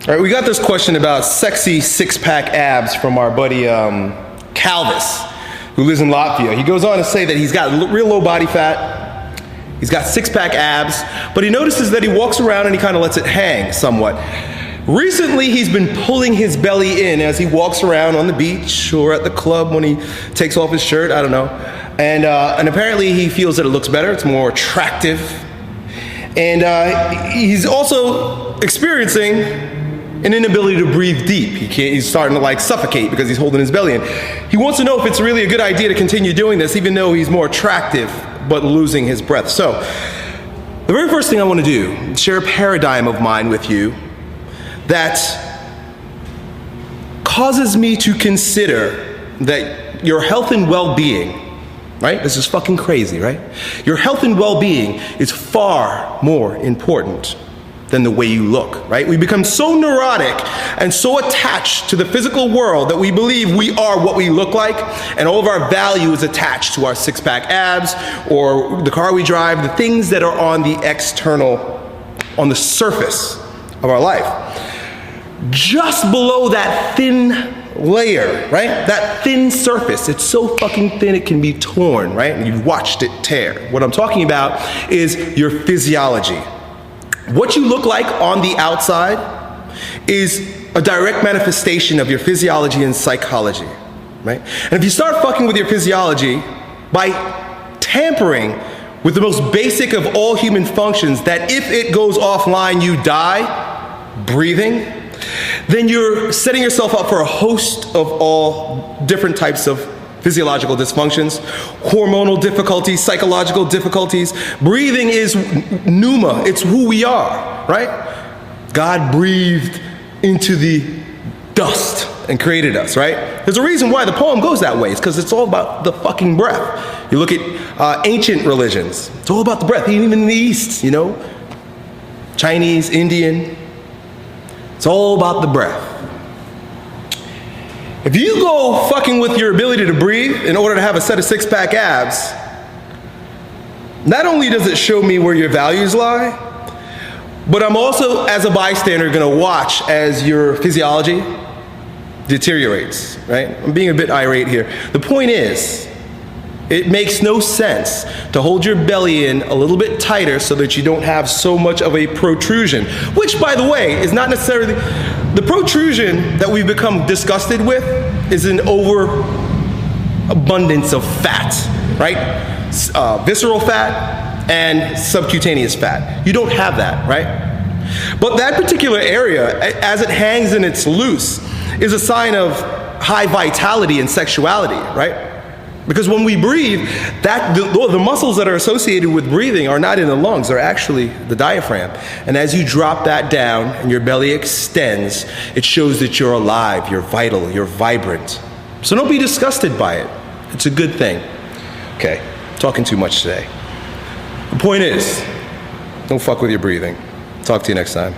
All right, we got this question about sexy six-pack abs from our buddy Calvis, who lives in Latvia. He goes on to say that he's got real low body fat, he's got six-pack abs, but he notices that he walks around and he kind of lets it hang somewhat. Recently, he's been pulling his belly in as he walks around on the beach or at the club when he takes off his shirt, I don't know. And apparently he feels that it looks better, it's more attractive. And he's also experiencing an inability to breathe deep. He's starting to like suffocate because he's holding his belly in. He wants to know if it's really a good idea to continue doing this, even though he's more attractive, but losing his breath. So, the very first thing I want to do is share a paradigm of mine with you that causes me to consider that your health and well-being, right? This is fucking crazy, right? Your health and well-being is far more important than the way you look, right? We become so neurotic and so attached to the physical world that we believe we are what we look like, and all of our value is attached to our six-pack abs or the car we drive, the things that are on the external, on the surface of our life. Just below that thin layer, right? That thin surface, it's so fucking thin it can be torn, right? And you've watched it tear. What I'm talking about is your physiology. What you look like on the outside is a direct manifestation of your physiology and psychology, right? And if you start fucking with your physiology by tampering with the most basic of all human functions, that if it goes offline, you die, breathing, then you're setting yourself up for a host of all different types of physiological dysfunctions, hormonal difficulties, psychological difficulties. Breathing is pneuma, it's who we are, right? God breathed into the dust and created us, right? There's a reason why the poem goes that way. It's because it's all about the fucking breath. You look at ancient religions, it's all about the breath, even in the East, you know? Chinese, Indian, it's all about the breath. If you go fucking with your ability to breathe in order to have a set of six-pack abs, not only does it show me where your values lie, but I'm also, as a bystander, gonna watch as your physiology deteriorates, right? I'm being a bit irate here. The point is, it makes no sense to hold your belly in a little bit tighter so that you don't have so much of a protrusion, which, by the way, is not necessarily, the protrusion that we've become disgusted with is an overabundance of fat, right? Visceral fat and subcutaneous fat. You don't have that, right? But that particular area, as it hangs and it's loose, is a sign of high vitality and sexuality, right? Because when we breathe, the muscles that are associated with breathing are not in the lungs, they're actually the diaphragm. And as you drop that down and your belly extends, it shows that you're alive, you're vital, you're vibrant. So don't be disgusted by it. It's a good thing. Okay, talking too much today. The point is, don't fuck with your breathing. Talk to you next time.